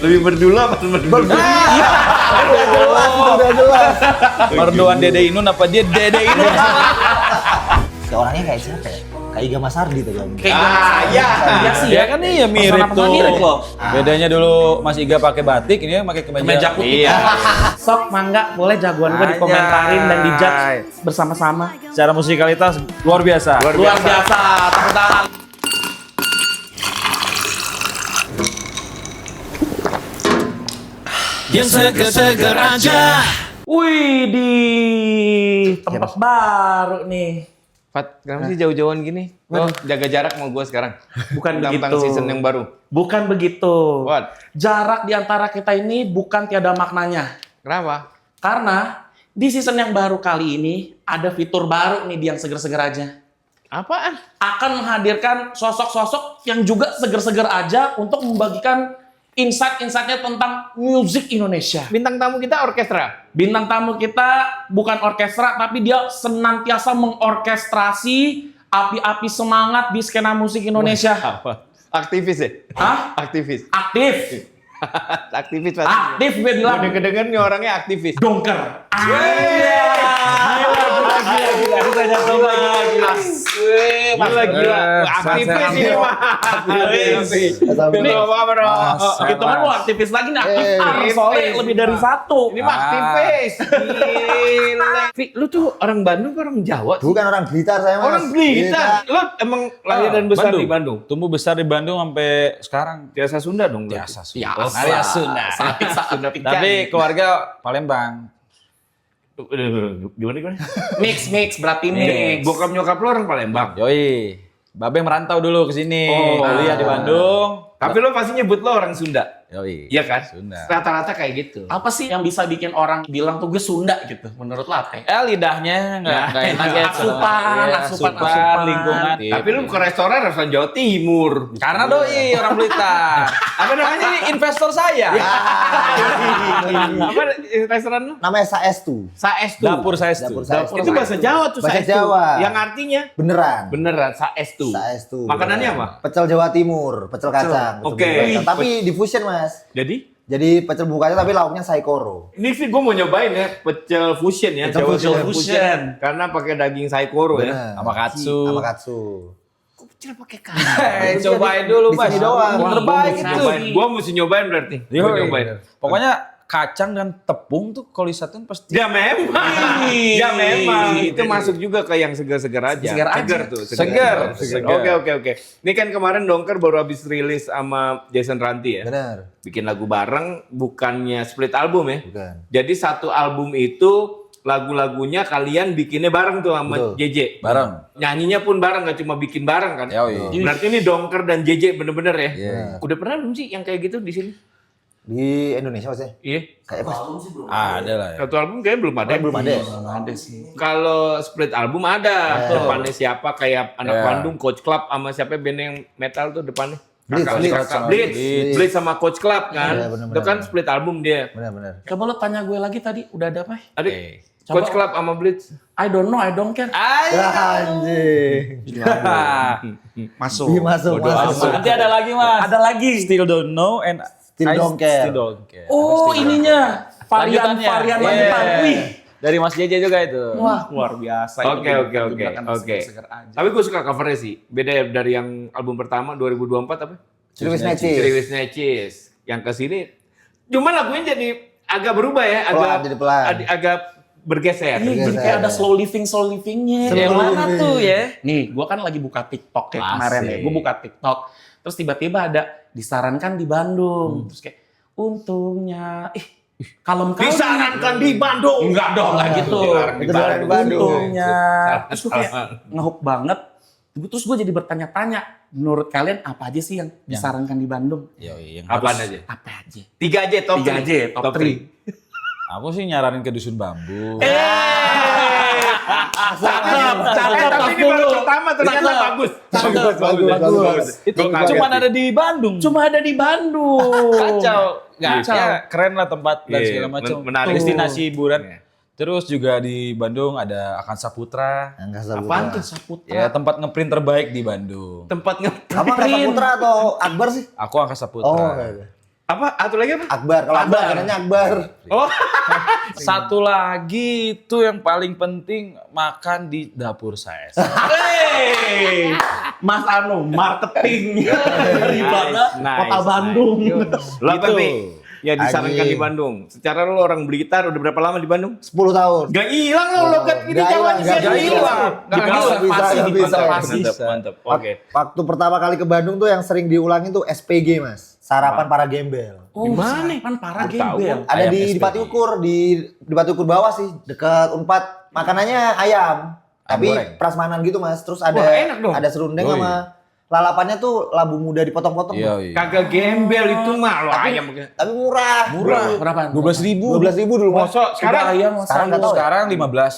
Lebih berdua apa berdua? Udah jelas. Merduan Dede Inun apa dia Dede Inun? Kayak orangnya kayak siapa ya? Kayak Iga Masardi tuh kan. Iya sih Ya kan iya mirip Persona tuh. mirip loh. Bedanya dulu Mas Iga pakai batik, ini pakai kemeja. Kemeja putih. Iya. Sok mangga boleh jagoan gue dikomentarin dan dijudge bersama-sama. Secara musikalitas luar biasa. Luar biasa. Tepuk tangan. Yang seger-seger aja. Wih di tempat baru nih. Fat, kenapa sih jauh-jauhan gini? Lo jaga jarak sama gue sekarang. Bukan Tentang begitu. season yang baru. Bukan begitu. What? Jarak di antara kita ini bukan tiada maknanya. Kenapa? Karena di season yang baru kali ini ada fitur baru nih di yang seger-seger aja. Apaan? Akan menghadirkan sosok-sosok yang juga seger-seger aja untuk membagikan insight-insightnya tentang musik Indonesia. Bintang tamu kita orkestra. Bintang tamu kita bukan orkestra, tapi dia senantiasa mengorkestrasi api-api semangat di skena musik Indonesia. Apa? Aktivis ya? Hah? Aktivis. Aktif. Aktivis pasti. Aktif gue bilang. Udah kedengeran nih orangnya aktivis. Dongker. Gila. Aktivis ini mah. Aktivis. Ini apa bro? Kita kan mau aktivis lagi nih, aktif soalnya lebih dari satu. Ini mah aktivis. Gila. Vi, lu tuh orang Bandung apa orang Jawa? sih? Bukan orang Blitar saya mas. Orang Blitar. Lu emang lahir dan besar di Bandung? Tumbuh besar di Bandung sampai sekarang. Biasa Sunda dong. Biasa sih. Ya, Area Sunda. Sunda pikan. Tapi keluarga Palembang. Gimana? Mix berarti mix. Bokap nyokap lu orang Palembang. Yoi. Babe merantau dulu ke sini. Oh. Kuliah di Bandung. Tapi lo pasti nyebut lo orang Sunda. Yoi. Iya kan? Sunda. Rata-rata kayak gitu. Apa sih yang bisa bikin orang bilang tuh gue Sunda gitu menurut lo apa? Lidahnya nggak enak ya. Asupan, Iya, asupan. lingkungan. Tapi lu ke restoran Jawa Timur. Karena doi orang Blitar. Apa namanya ini investor saya. Apa restoran lu? Namanya Saestu. Saestu. Dapur saya itu. Dapur Saestu. Itu bahasa Jawa tuh Bahasa Saestu. Jawa. Yang artinya Beneran. beneran Saestu. Saestu. Makanannya beneran. apa? Pecel Jawa Timur, pecel kacang. pecel Oke. bumbu kacang. Tapi di fusion mas. Jadi pecel bumbu kacang tapi lauknya saikoro. Ini sih gue mau nyobain ya pecel fusion ya. Pecel Jawa fusion. Timur Karena pakai daging saikoro ya. Bener. Sama katsu. Sama katsu. Pecel pakai kacang. Cobain dulu Di Mas. sini doang. Terbaik Gua itu. nyobain. Gue mesti nyobain berarti. Iya, Gua iya. nyobain. Pokoknya kacang dan tepung tuh kalau disatuin pasti. Ya memang. Ya memang. Itu masuk juga ke yang segar-segar aja. Segar aja. Segar tuh. Segar. Oke. Ini kan kemarin Dongker baru habis rilis sama Jason Ranti ya. Bener. Bikin lagu bareng, bukannya split album ya. Bukan. Jadi satu album itu lagu-lagunya kalian bikinnya bareng tuh sama Betul. JJ. Bareng. Nyanyinya pun bareng, gak cuma bikin bareng kan. Yoi. Berarti ini Dongker dan JJ bener-bener ya. Iya. Udah pernah belum sih yang kayak gitu di sini? Di Indonesia mas ya? Iya. Kayak pas. Ada lah ya. Satu album kayaknya belum ada. Belum ada. Ada sih. Kalau split album ada. Depannya siapa kayak anak Ya. Bandung, Coach Club sama siapa band yang metal tuh depannya? Blitz, Blitz. Blitz. Blitz sama Coach Club kan. Iya, bener-bener. Itu kan split album dia. Bener. Coba lo tanya gue lagi tadi, udah ada apa? Ada Coba. Coach Club sama Blitz. I don't know, I don't care. Ya anjing. Masuk. Masuk. Nanti ada lagi Mas. Ada lagi. Still don't know and Still I don't care. Still don't care. Oh ininya varian Lanjutannya. lanjutan. Iya. Wih. Dari Mas JJ juga itu. Wah luar biasa. Itu Oke. gebrakan Oke. seger-seger aja. Tapi gue suka covernya sih. Beda dari yang album pertama 2024 apa? Ciriwis Necis. Ciriwis Necis. Yang kesini cuma lagunya jadi agak berubah ya, Pelan, jadi pelan. agak bergeser. Iya, jadi kayak ada slow livingnya. Slow Yang mana living. tuh ya? Nih, gua kan lagi buka TikTok kayak Asik. kemarin ya. Gua buka TikTok, terus tiba-tiba ada disarankan di Bandung. Terus kayak untungnya kalem kali. Disarankan di Bandung. Enggak dong, enggak gitu. Itu di Bandung. Untungnya. Terus gua kayak ngehook banget. Terus gue jadi bertanya-tanya, menurut kalian apa aja sih yang disarankan di Bandung? Yoi, yang Apaan harus- aja? Apa aja? 3 aja top 3 3. aja, top 3. Aku sih nyaranin ke dusun bambu. Cakep. Tapi ini baru pertama ternyata bagus. Bagus. Itu Gua kaget cuma sih. ada di Bandung. Cuma ada di Bandung. Kacau. Nggak, Kacau. ya, keren lah tempat dan Iya, segala macam. menarik. Destinasi hiburan. Iya. Terus juga di Bandung ada Akan Saputra. Angkasa Apaan Putra. tuh Saputra? Ya, tempat ngeprint terbaik di Bandung. Tempatnya Kamu Angkasa Putra atau Akbar sih? Aku Angkasa Putra. Oh, oke. Apa? Satu lagi apa? Akbar. Kalau Akbar makanannya Akbar. Oh, Satu lagi itu yang paling penting, makan di dapur saya. Hey, Mas Anu, marketing daripada Nice, Kota Bandung. lo apa Gitu. nih? Ya disarankan Anjing. di Bandung. Secara lo orang Blitar udah berapa lama di Bandung? 10 tahun. Gak hilang lo kan ini Nggak jawaban hilang, sih nggak hilang. Dikonservasi, nggak bisa. Mantap. Oke. Waktu pertama kali ke Bandung tuh yang sering diulangin tuh SPG, Mas. Sarapan para gembel. Oh, sarapan para Baru tahu. gembel. Ada Ayam di SPG. Pati Ukur, di Pati Ukur bawah sih, dekat Unpad. Makanannya ayam, tapi goreng. prasmanan gitu, Mas. Terus ada Wah, enak dong. ada serundeng Yoi. sama lalapannya tuh labu muda dipotong-potong. Iya. Kagak gembel itu mah lo ayam. Tapi murah. Berapa? 12.000. 12.000 dulu, Mas. Mosok sekarang ayam Sekarang nggak tahu ya? Sekarang 15.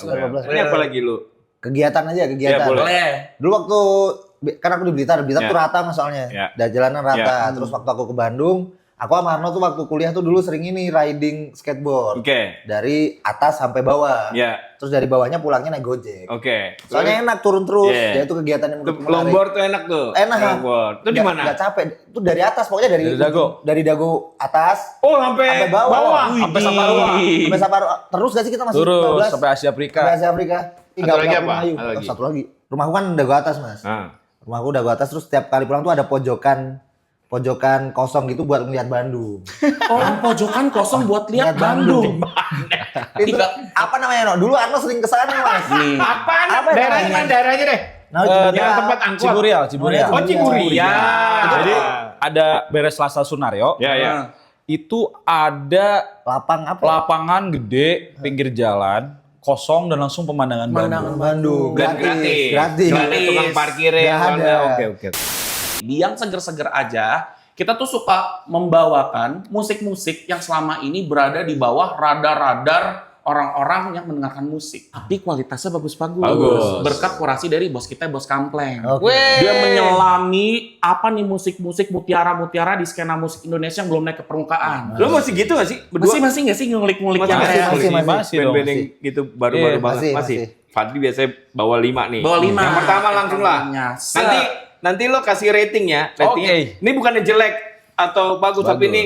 ini apa lagi lu? Kegiatan aja, kegiatan. Ya, boleh. Boleh. Dulu waktu kan aku di Blitar Ya. tuh rata mas soalnya. Ya. Dan jalanan rata. Ya. Terus waktu aku ke Bandung, aku sama Arno tuh waktu kuliah tuh dulu sering ini riding skateboard. Oke. Dari atas sampai bawah. Ya. Terus dari bawahnya pulangnya naik Gojek. Oke. Soalnya enak turun terus. Yeah. Ya itu kegiatan yang Itu menurutku menarik. longboard tuh enak tuh. Enak. Longboard. Itu di Nggak- mana? nggak capek. Itu dari atas pokoknya dari Dari dago. atas Oh, sampai bawah. Sampai Wih. Saparua. Sampai Saparua. Terus gak sih kita masih Terus 12? sampai Asia Afrika. Sampai Asia Afrika. Tinggal Satu lagi Pulau apa? Melayu. Satu lagi. Satu lagi. Rumahku kan dago atas mas. Ah. Rumahku dago atas terus setiap kali pulang tuh ada pojokan kosong gitu buat ngeliat Bandung. Oh, pojokan kosong buat lihat Bandung. Itu apa namanya no? Dulu Arno sering kesana mas. Nih. Apaan? Apa ya Daerahnya namanya? mana daerahnya deh? Nah, Yang tempat angkot. Ciburial, Ciburial. Oh, Ciburial. Jadi ada beres Selasa Sunario. Ya, ya. Itu ada lapang apa? lapangan gede pinggir jalan, kosong dan langsung pemandangan Bandung. Bandung. Dan gratis. Gratis. Nggak ada tukang parkirnya. Nggak ada. Oke. Di yang seger-seger aja, kita tuh suka membawakan musik-musik yang selama ini berada di bawah radar-radar orang-orang yang mendengarkan musik. Tapi kualitasnya bagus-bagus. Bagus. Berkat kurasi dari bos kita, Bos Kampleng. Oke. Dia menyelami apa nih musik-musik mutiara-mutiara di skena musik Indonesia yang belum naik ke permukaan. Lo masih gitu gak sih? Berdua? Masih nggak sih ngulik-ngulik yang Masih, kayak masih. dong. Band-band yang gitu baru-baru Iya, banget. masih. Masih. Fadli biasanya bawa 5 nih. Bawa 5. Yang pertama langsung lah. Nanti lo kasih ratingnya. Ratingnya. Oke. Ini bukannya jelek atau bagus, tapi Bagus. ini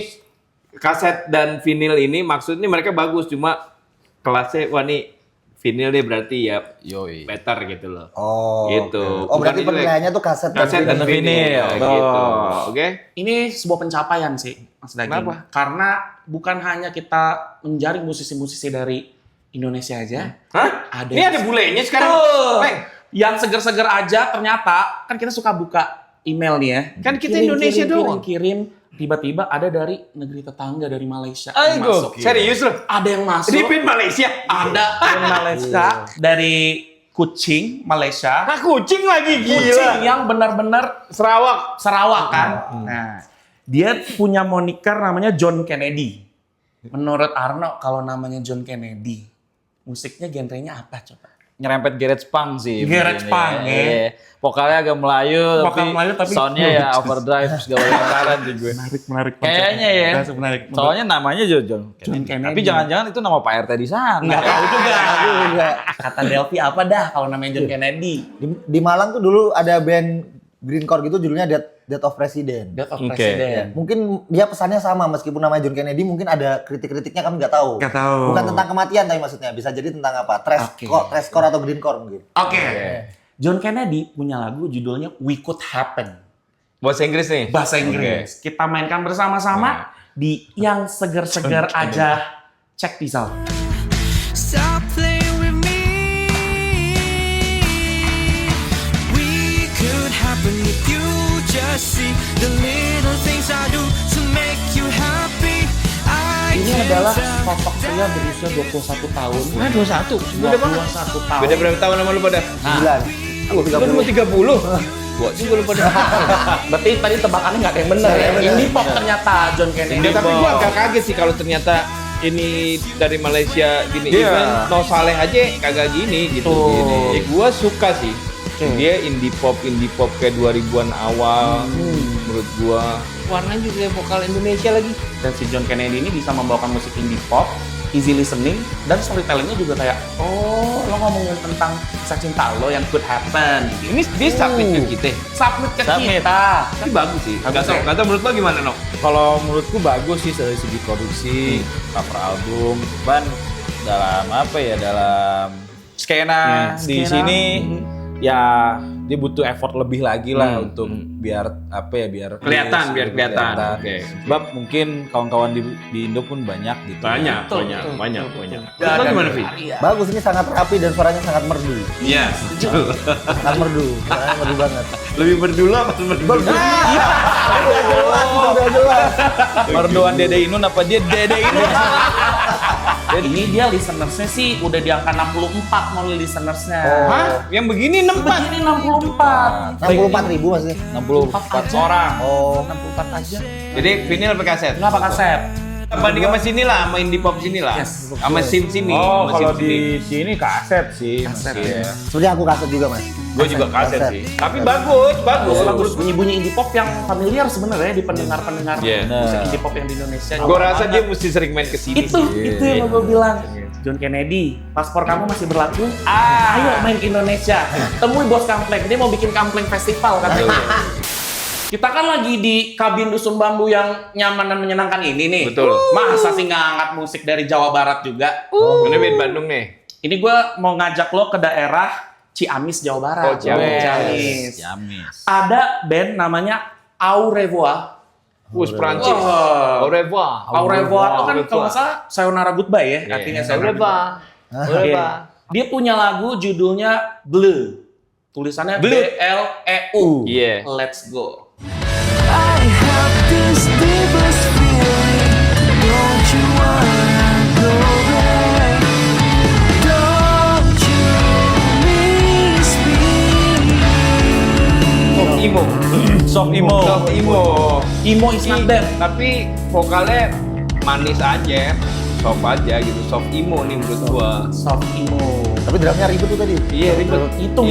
kaset dan vinil ini maksudnya mereka bagus, cuma kelasnya wah nih vinil deh berarti ya Yoi. better gitu loh. Oh. Gitu. oke. Oh berarti Bukan jelek. penilaiannya tuh kaset Kaset dan dan vinil. vinil. Gitu. Oh. Oke. Ini sebuah pencapaian sih, Mas Daging. Kenapa? Karena bukan hanya kita menjaring musisi-musisi dari Indonesia aja. Hah? Ada Ini ada bulenya sekarang. Tuh. Peng. Yang seger-seger aja ternyata kan kita suka buka email nih ya. Kan kita Indonesia doang. Kirim, tiba-tiba ada dari negeri tetangga dari Malaysia Ayo, yang masuk. serius loh. Ada yang masuk. Di pin Malaysia. Ada dari Malaysia, dari Kuching, Malaysia. Ah, kucing lagi Kuching gila. yang benar-benar Sarawak kan. Nah, dia punya moniker namanya John Kennedy. Menurut Arno kalau namanya John Kennedy, musiknya genrenya apa coba? Nyerempet garage punk sih. Garage mungkin punk, ya. Iya. Vokalnya agak Melayu, Vokal Melayu, tapi- soundnya ya overdrive segala macam sih gue. Menarik. Kayaknya ya. Menarik. Soalnya namanya John Kennedy. Tapi jangan-jangan itu nama Pak RT di sana. Nggak tahu juga. Kata Delphi apa dah kalau namanya John Kennedy? Di Malang tuh dulu ada band greencore gitu judulnya Death of President. Death of Oke. President. Mungkin dia pesannya sama meskipun namanya John Kennedy mungkin ada kritik-kritiknya kami nggak tahu. Nggak tahu. Bukan tentang kematian tapi maksudnya bisa jadi tentang apa? Thrash-core atau greencore mungkin. Oke. John Kennedy punya lagu judulnya We Could Happen. Bahasa Inggris nih. Bahasa Inggris. Kita mainkan bersama-sama di yang seger-seger aja. Check this out. Stop playing with me. We could happen if you just see the little things I do to make you happy. Ini adalah sosok pria berusia 21 tahun. 21. 21 tahun. Beda berapa tahun sama lu pada? 9. Aku 30. Gua juga lu pada. Berarti tadi tebakannya nggak ada yang bener ya. Indie pop ternyata John Kennedy. Ya, tapi gua agak kaget sih kalau ternyata ini dari Malaysia gini. Iya. Even No Saleh aja kagak gini gitu. Tuh. Gini. Ya, gua suka sih. Dia indie pop kayak 2000-an awal. Menurut gua warnanya juga vokal Indonesia lagi. Dan si John Kennedy ini bisa membawakan musik indie pop easy listening, dan storytellingnya juga kayak, oh lo ngomongin tentang kisah cinta lo yang could happen. Ini dia submit ke kita. Submit ke Submit. kita. Tapi bagus sih. Gak tau menurut lo gimana, No? Kalau menurutku bagus sih dari segi produksi, cover album, cuman dalam apa ya, dalam skena di skena. sini ya dia butuh effort lebih lagi lah untuk biar apa ya, biar Kelihatan, clear, biar kelihatan. Oke. Sebab mungkin kawan-kawan di Indo pun banyak gitu. Banyak. Menurut Lo gimana, Vi? Bagus, ini sangat rapi dan suaranya sangat merdu. Iya. Sangat merdu. Suaranya merdu banget. Lebih berdulu apa merdu? Udah jelas. Merduan Dede Inun apa dia Dede Inun? Ini dia listenersnya sih udah di angka 64 monthly listenersnya. Hah? Yang begini 64? Begini 64. 64.000 maksudnya. 64 orang. Oh, 64 aja. Jadi vinyl apa kaset? Nggak apa kaset. Banding sama sini lah, sama indie pop sini lah. Yes. Sama sim sini. Oh, sama kalau sim sini. di sini kaset sih. Kaset mungkin. ya. sebenarnya aku kaset juga, Mas. Gue juga kaset Kaset. sih. Tapi bagus. Bagus. Bunyi-bunyi indie pop yang familiar sebenarnya di pendengar-pendengar Iya. musik indie pop yang di Indonesia. Gue rasa dia mesti sering main ke sini. itu yang mau gue bilang. John Kennedy, paspor kamu masih berlaku? Ayo main ke Indonesia. Temui Bos Kampleng, dia mau bikin Kampleng Festival katanya. Kita kan lagi di kabin Dusun Bambu yang nyaman dan menyenangkan ini nih. Betul. Masa sih nggak angkat musik dari Jawa Barat juga? Ini band Bandung nih. Ini gue mau ngajak lo ke daerah Ciamis, Jawa Barat. Oh, Ciamis. Ciamis. Ada band namanya Au Revoir. Prancis. Wah. Au revoir. Au Revoir itu kan kalau nggak salah Sayonara Goodbye ya, artinya Au Sayonara revoir. Au revoir. Dia punya lagu judulnya Bleu. Tulisannya Bleu. BLEU. Iya. Let's go. I have this deepest feeling. Don't you wanna go there? Don't you miss me? Imo. Soft emo. Soft emo. Emo is not dead. Tapi vokalnya manis aja. Soft aja gitu. Soft emo nih menurut gua. Soft emo. Tapi drumnya ribet tuh tadi. Iya ribet. Hitung.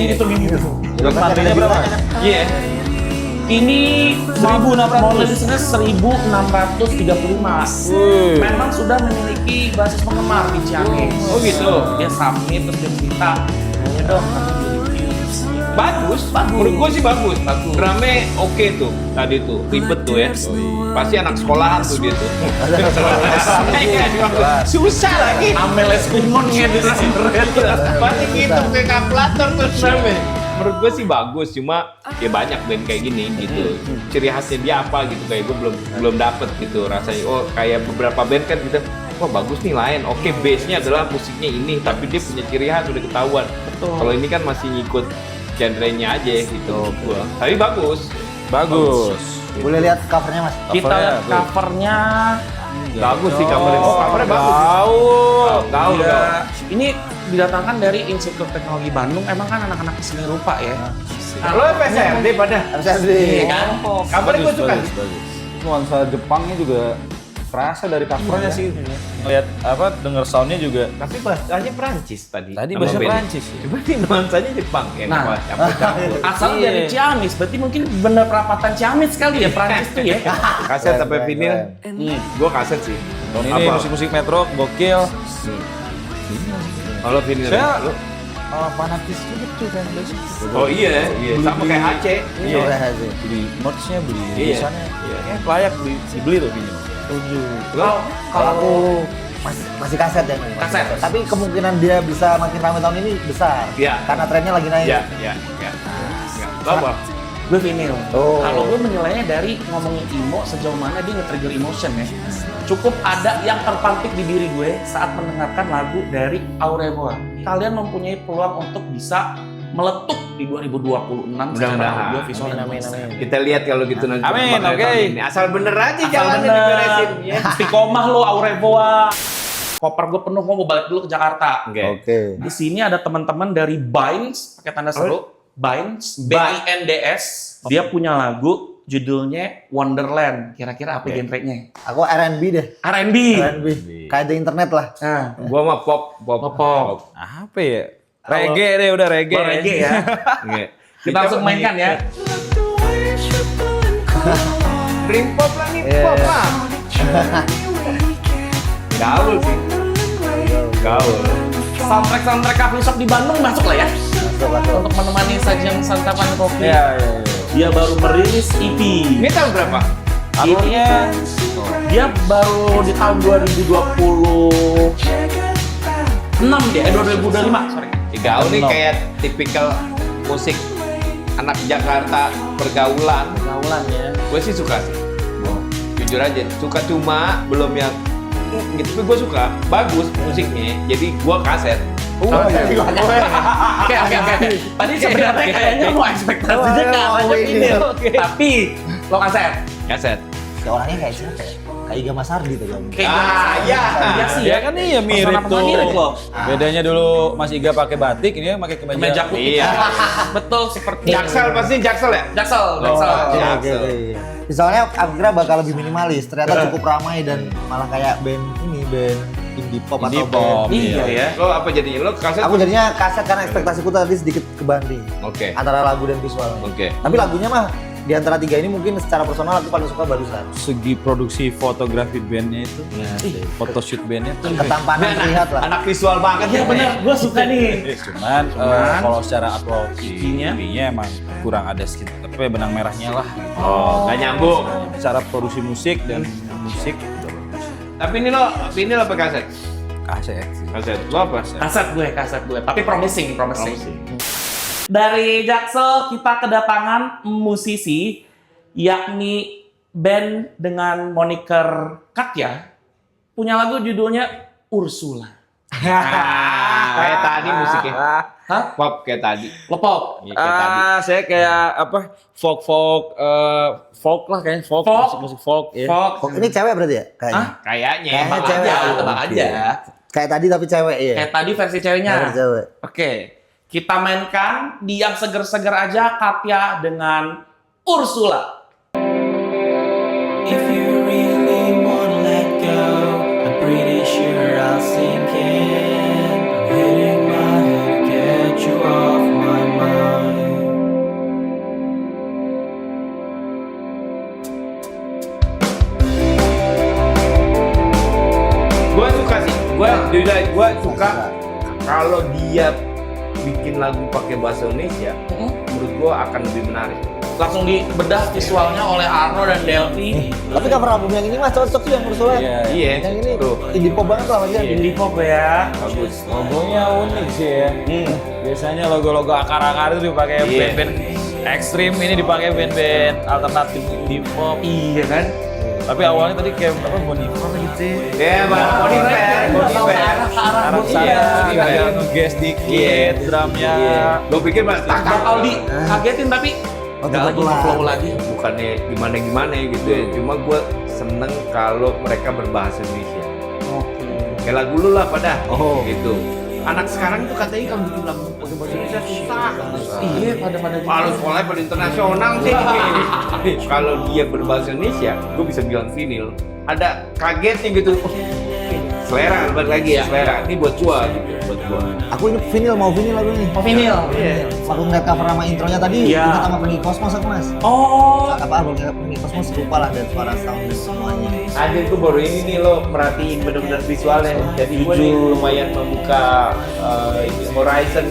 Terus materinya berapa? Iya. Ini 1.600. Monthly listener 1.635. Memang sudah memiliki basis penggemar di Ciamis. Oh gitu. Dia submit terus dia minta, "Boleh dong kamu di-review." Bagus. Menurut gua sih bagus. Drumnya oke tuh. Tadi tuh ribet tuh ya. Pasti anak sekolahan tuh dia tuh. Susah lagi. Ameles Kumon ya di Pasti gitu kayak kalkulator tuh drumnya. Menurut gue sih bagus, cuma ya banyak band kayak gini gitu. Ciri khasnya dia apa gitu, kayak gue belum dapet gitu rasanya. Oh kayak beberapa band kan gitu, wah bagus nih lain. Oke, base-nya adalah musiknya ini, tapi dia punya ciri khas udah ketahuan. Kalau ini kan masih ngikut genre-nya aja gitu. Gua. Tapi bagus. Boleh lihat covernya, Mas? Kita lihat covernya. Bagus sih covernya. Oh, covernya bagus. Tahu. Ya, ini didatangkan dari Institut Teknologi Bandung. Emang kan anak-anak seni rupa ya. Lo PSRD pada? MCSD. Iya kan? Covernya gue suka. Nuansa Jepangnya juga kerasa dari covernya sih. Ngeliat apa, denger soundnya juga. Tapi bahasanya Prancis tadi. Tadi Nama bahasa bandnya. Prancis ya. Coba nih nuansanya Jepang ya. Nah. Campur-campur. Asal Iya. dari Ciamis, berarti mungkin bener perapatan Ciamis kali ya, Prancis tuh ya. Kaset sampai Keren, vinyl. Nih, Gue kaset sih. Tahun ini musik-musik metro gokil. Kalau vinyl. Saya lu? fanatis juga tuh kan biasanya. Oh iya. Sama kayak Aceh. Iya. Sih. Beli merch-nya, beli Iya. tulisannya. Iya. Layak dibeli tuh vinyl. kalau Kalau aku masih kaset ya. Mas. Kaset. Tapi kemungkinan dia bisa makin ramai tahun ini besar. Iya. Karena trennya lagi naik. Iya. Lo apa? gue vinyl. Oh. Kalau gue menilainya dari ngomongin emo sejauh mana dia nge-trigger emotion ya. Cukup ada yang terpantik di diri gue saat mendengarkan lagu dari Au Revoir. Kalian mempunyai peluang untuk bisa meletup di 2026 secara Mudah-mudahan. audio visual dan Amin, konser. amin. Kita lihat kalau gitu nanti. Amin, perkembangan oke. tahun ini. Asal bener aja Asal jalannya bener. diberesin. Ya. Istiqomah lo Au Revoir. Koper gue penuh, gue mau balik dulu ke Jakarta. Oke. Di sini ada teman-teman dari Binds, pakai tanda seru. Binds, BINDS. Dia punya lagu judulnya Wonderland. Kira-kira apa genrenya? Aku R&B deh. R&B. R&B. Kayak di internet lah. Nah, Gua mah pop. Apa ya? Reggae deh, udah reggae. Kalau reggae ya. Oke. Kita langsung mainkan ya. Dream pop lah nih, Iya. pop lah. Gaul sih. gaul. Soundtrack coffee shop di Bandung masuk lah ya. Masuk. Untuk menemani sajian santapan kopi. Iya. Dia baru merilis EP. Ini tahun berapa? Alurnya Dia baru di tahun 2026 dia, 2025, sorry. Gaul nih kayak tipikal musik anak Jakarta pergaulan. Gaulan ya. Gue sih suka sih. Jujur aja, suka cuma belum yang gitu. Tapi gue suka, bagus musiknya. Jadi gue kaset. Oke. Tadi sebenarnya kayaknya mau ekspektasinya ke arahnya vinyl. Tapi lo kaset. Kaset. Kayak orangnya kayak siapa ya? Kayak Iga Mas Ardi tuh kayaknya. Iya. Iya sih ya kan iya mirip Persona tuh. mirip loh. Bedanya dulu Mas Iga pakai batik, ini pakai kemeja. Meja putih. Iya. Betul seperti Jaksel pasti Jaksel ya? Jaksel. Oke. Soalnya aku kira bakal lebih minimalis, ternyata cukup ramai dan malah kayak band indie pop Indie atau pop. band. Iya ya. Lo apa jadinya? Lo kaset? Aku jadinya kaset karena ekspektasiku tadi sedikit kebanding Oke. antara lagu dan visual. Oke. Tapi lagunya mah di antara tiga ini mungkin secara personal aku paling suka Barusan. Segi produksi fotografi bandnya itu, photoshoot bandnya tuh. Ketampanan terlihat lah. Anak visual banget Iya ya. benar, gue suka nih. Cuman kalau secara upload EP-nya? EP-nya emang kurang ada sedikit tapi benang merahnya lah. Oh, nggak nyambung. Cara produksi musik dan musik udah bagus. Tapi ini lo vinyl apa kaset? Kaset sih. Kaset. Lo apa? Kaset gue. Tapi promising. Dari Jaksel kita kedatangan musisi yakni band dengan moniker Katya punya lagu judulnya Ursula. Kayak tadi musiknya. Hah? Pop kayak tadi. Lepop. Iya, kayak tadi. Saya kayak apa? Folk lah kayaknya folk. Musik folk ya. Folk. Ini cewek berarti ya? Kayaknya. Hah? Kayaknya. Kayaknya Bang. cewek. Tebak aja. Kayak tadi tapi cewek ya. Kayak tadi versi ceweknya. Kayak cewek. Oke. Kita mainkan di yang seger-seger aja Katya dengan Ursula. If you really wanna let go, I'm pretty sure I'll sink in. I'm hitting my head, get you off my mind. Gue suka sih. Gue suka kalau dia bikin lagu pakai bahasa Indonesia. Menurut gue akan lebih menarik. Langsung dibedah visualnya oleh Arno dan Delphi. Tapi cover album yang ini mah cocok sih yang Ursula. Iya. Yang ini Tuh. indie pop banget lah maksudnya. Indie pop ya. Bagus. Logonya unik sih ya. Biasanya logo-logo akar-akar itu dipakai Iya. band-band ekstrim, ini dipakai band-band alternatif indie pop. Iya kan? Tapi awalnya tadi kayak apa Bonifer gitu. Ya, Bang. Bonifer. Arah sana kayak nge-gas dikit, drumnya. Gue pikir Bakal dikagetin tapi nggak lagi flow lagi. bukannya gimana gitu ya. Cuma gue seneng kalau mereka berbahasa Indonesia. Kayak lagu lu lah pada. Gitu. Anak sekarang tuh katanya kalau bikin lagu pakai bahasa Indonesia susah. Iya pada Kalau sekolahnya pada internasional sih. Kalau dia berbahasa Indonesia, gue bisa bilang vinyl. Ada kagetnya gitu. Selera, balik lagi ya selera. Ini buat gua gitu, buat gua. Aku ini mau vinyl lagu ini. Oh vinyl. Iya. Aku ngeliat cover sama intronya tadi, Iya. ingat sama Pergi Kosmos aku mas. Oh. Apa albumnya Pergi Kosmos lupa lah dan suara sound dan semuanya. Akhir tuh baru ini nih lo merhatiin bener-bener visualnya. Jadi gue nih lumayan membuka horizon.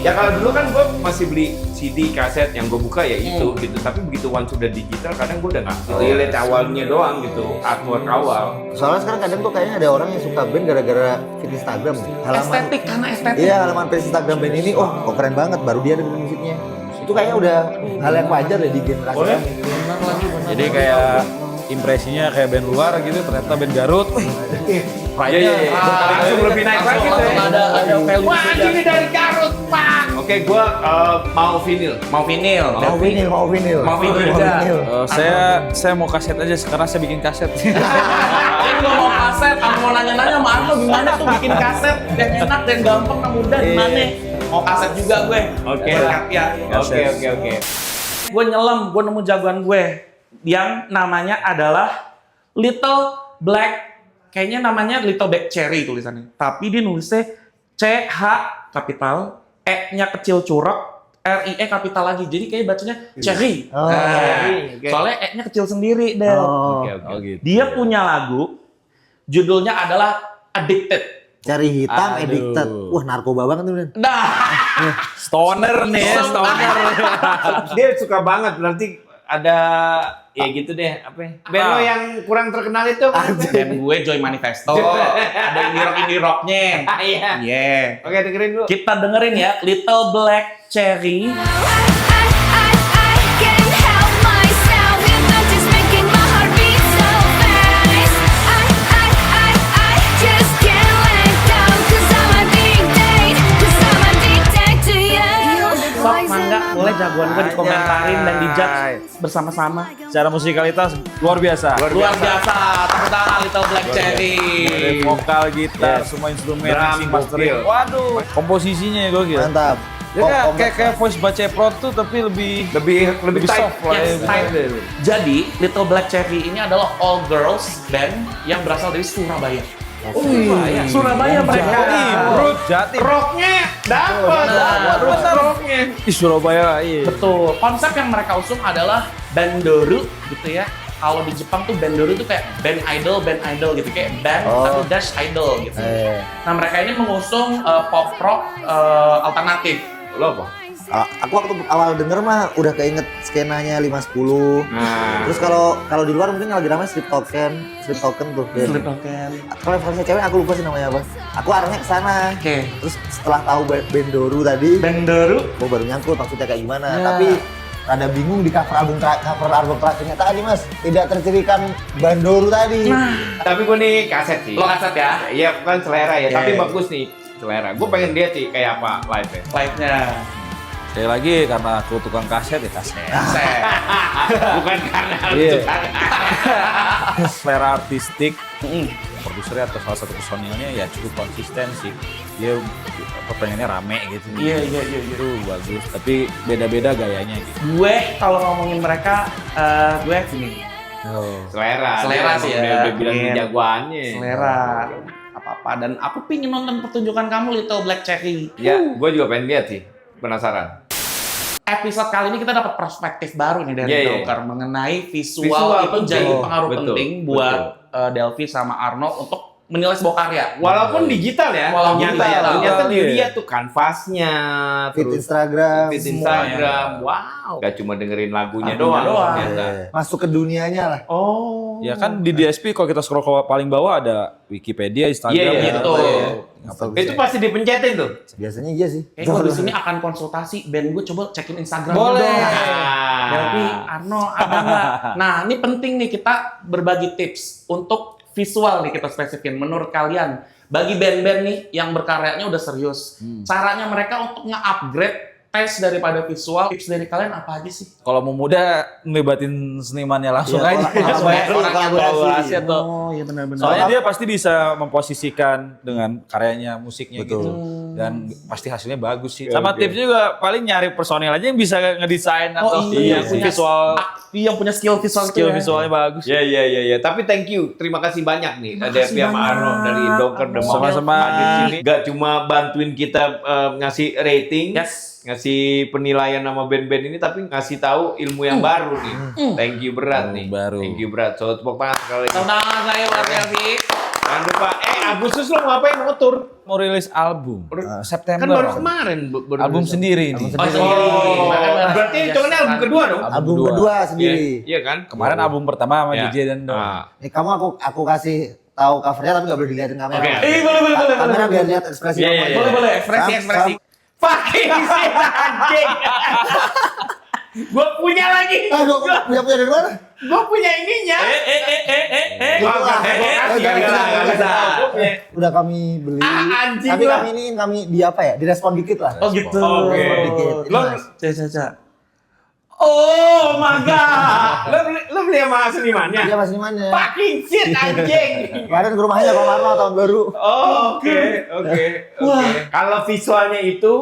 Ya kalau dulu kan gue masih beli CD, kaset yang gue buka ya itu gitu. Tapi begitu once sudah digital kadang gue udah nggak gitu. Ya lihat awalnya doang gitu, artwork awal. Soalnya sekarang kadang tuh kayaknya ada orang yang suka band gara-gara feed Instagram. Estetik karena estetik. Iya, halaman page Instagram band ini, oh kok keren banget, baru dia ada musiknya. Itu kayaknya udah hal yang wajar deh di generasi kami. Jadi kayak impresinya kayak band luar gitu, ternyata band Garut. Iya. Langsung lebih naik lagi tuh. Ada value. Wah ini dari Garut, Pak. Oke, gue mau vinyl. Mau vinyl. Mau vinyl, mau vinyl. Mau vinyl juga. Saya mau kaset aja, sekarang saya bikin kaset. Ini gua mau kaset, aku mau nanya-nanya sama Arno gimana tuh bikin kaset yang enak dan gampang dan mudah gimana? Mau kaset juga gue. Oke. Ya. Oke. Gue nyelam, gue nemu jagoan gue yang namanya adalah Little Black. Kayaknya namanya Little Black Cherry tulisannya. Tapi dia nulisnya CH kapital, E-nya kecil curug, R-I-E kapital lagi. Jadi kayak bacanya Cherry. Cherry, oke. Soalnya E-nya kecil sendiri deh. Oke. gitu. Dia punya lagu, judulnya adalah Addicted. Cari hitam, Aduh. Addicted. Wah, narkoba banget tuh, Ben. Nah, Stoner nih ya, stoner. Dia suka banget, berarti ada ya gitu deh, apa ya? Band lo yang kurang terkenal itu apa? band gue Joy Manifesto, ada indie rocknya. Iya. Iya. Oke, dengerin dulu. Kita dengerin ya Little Black Cherry. I can't help myself. Your touch is making my heart beat so fast. I just can't let go. 'Cause I'm addicted. 'Cause I'm addicted to you. Sok mangga boleh jagoan gue dikomentarin dan dijudge bersama-sama. Secara musikalitas luar biasa. Luar biasa, tepuk tangan Little Black Cherry. Dari vokal, gitar, semua instrumen, Drum, mixing, mastering. gokil. Waduh, komposisinya gokil. Mantap. Dia kayak voice Baceprot tuh tapi lebih Lebih tight. soft lah. Yes, ya. tight. Jadi Little Black Cherry ini adalah all girls band yang berasal dari Surabaya. Surabaya mereka. Jatim. Rocknya dapet, rocknya. Di Surabaya, iya. Betul. Konsep yang mereka usung adalah bandoru gitu ya. Kalau di Jepang tuh bandoru tuh kayak band idol gitu, kayak band tapi dash idol gitu. Nah mereka ini mengusung pop rock alternatif. Lo apa? Aku waktu awal denger mah udah keinget skenanya 510. Nah. Terus kalau di luar mungkin lagi ramai Sleep Token tuh. Ben. Slip Token. Kalau referensinya cewek aku lupa sih namanya apa. Aku arahnya ke sana. Oke. Terus setelah tahu Bendoru tadi, Bandoru. aku baru nyangkut maksudnya kayak gimana. Tapi rada bingung di cover album terakhirnya tadi Mas. Tidak tercirikan Bandoru tadi. Tapi gue nih kaset sih. Lo kaset ya? Iya, bukan selera ya, Oke. tapi bagus nih selera. Gue pengen lihat sih kayak apa live-nya. Live-nya. Sekali lagi karena aku tukang kaset ya kaset. Set. Bukan karena Iya. itu kan. Selera artistik, produsernya atau salah satu personilnya ya cukup konsisten sih. Dia pengennya rame gitu. Iya. Itu bagus, tapi beda-beda gayanya gitu. Gue kalau ngomongin mereka, gue gini. Selera Selera dia sih emang ya. Udah bilang Iya. jagoannya. Selera. Apa-apa. Dan aku pingin nonton pertunjukan kamu Little Black Cherry. Ya, gue juga pengen lihat sih. Penasaran. Episode kali ini kita dapat perspektif baru nih dari Iya, iya. Dokar mengenai visual, Visual itu penting. jadi pengaruh Betul, penting buat Delvi sama Arno untuk menilai sebuah karya. Walaupun digital ya, Walaupun ternyata digital. dilihat tuh kanvasnya, Fit terus Instagram. feed Instagram, wow. Gak cuma dengerin lagunya Lagunya doang. doang. Ternyata. Masuk ke dunianya lah. Oh. Ya kan di DSP kalau kita scroll ke paling bawah ada Wikipedia, Instagram, Iya, iya, gitu. Itu pasti dipencetin tuh. Biasanya iya sih. Gue di sini akan konsultasi band gue, coba cekin Instagram Boleh. dong. Nah. Delvi, Arno ada nggak? Nah ini penting nih kita berbagi tips untuk visual nih kita spesifikin. Menurut kalian bagi band-band nih yang berkaryanya udah serius, caranya mereka untuk nge-upgrade tes daripada visual, tips dari kalian apa aja sih? Kalau mau muda ngelibatin senimannya langsung Iya, aja. langsung aja. Orang yang Kolaborasi. kolaborasi atau iya benar-benar. Soalnya dia pasti bisa memposisikan dengan karyanya, musiknya Betul. gitu. Dan pasti hasilnya bagus sih. Oke, Sama oke. tips juga paling nyari personil aja yang bisa ngedesain atau iya, yang punya visual yang punya skill visual itu skill ya. visualnya bagus. Ya. Tapi thank you, terima kasih banyak nih. Ada kasih Pia banyak. Arno dari Donker udah mau Sama-sama. hadir sini. Gak cuma bantuin kita ngasih rating, Yes. ngasih penilaian sama band-band ini, tapi ngasih tahu ilmu yang baru nih. Thank you berat nih. Baru. Thank you berat. So tepuk tangan sekali lagi. Tantangan saya buat Delvi. Jangan lupa, Agustus lo ngapain mau tour? Mau rilis album September. Kan baru kemarin. baru album rilis. sendiri nih. Oh, sendiri. Berarti itu kan album kedua dong? Album kedua. kedua Iya, sendiri. iya kan? Kemarin album pertama sama Ya. DJ dan Dong. Ah. Nih kamu aku kasih tahu covernya tapi nggak boleh dilihatin kamera. Oke. Boleh. Kamera biar lihat ekspresi Iya, kamu iya, aja. iya. Boleh, ekspresi. Fucking shit, anjing. Gue punya lagi. Punya dari mana? Gue punya ininya. Gua Nggak bisa. Gua punya. Udah kami beli. Anjing Tapi lah. kami di apa ya? Direspon dikit lah. Oh gitu. Oke. Direspon dikit. Ini, Lo Mas. Caca. Oh my god. Lo beli sama senimannya? Iya Mas Imannya. Fucking shit, anjing. Kemarin ke rumahnya Pak Marno tahun baru. Oh, oke. Kalau visualnya itu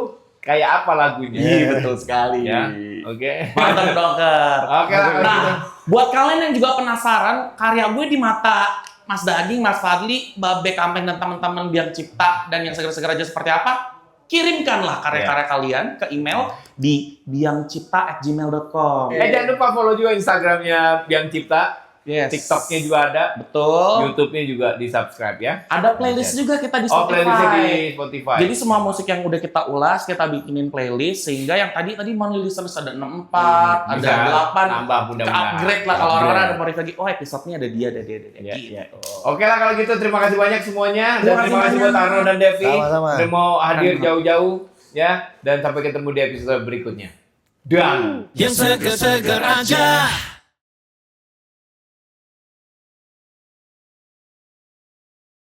kayak apa lagunya? Iya betul sekali. Ya. Oke. Mantap Doker. Oke lah, kalau Nah, gitu. buat kalian yang juga penasaran karya gue di mata Mas Daging, Mas Fadli, Babe Kampen dan teman-teman Biang Cipta dan yang seger-seger aja seperti apa? Kirimkanlah karya-karya kalian ke email di biangcipta@gmail.com. Jangan lupa follow juga Instagramnya Biang Cipta. Yes. TikToknya juga ada, Betul. YouTube-nya juga di-subscribe ya. Ada playlist juga kita di Oh, playlistnya Spotify. di Spotify. Jadi semua musik yang udah kita ulas, kita bikinin playlist sehingga yang tadi monthly listeners ada 64, ada bisa 8, nambah mudah-mudahan. upgrade lah kalau orang-orang ada mau review lagi, oh episode-nya ada dia Iya, gitu. iya. Oke lah kalau gitu terima kasih banyak semuanya dan Terima terima kasih kasih buat banyak. Arno dan Devi Sama-sama. udah mau hadir Sama-sama. jauh-jauh ya dan sampai ketemu di episode berikutnya. Dan Yang seger-seger aja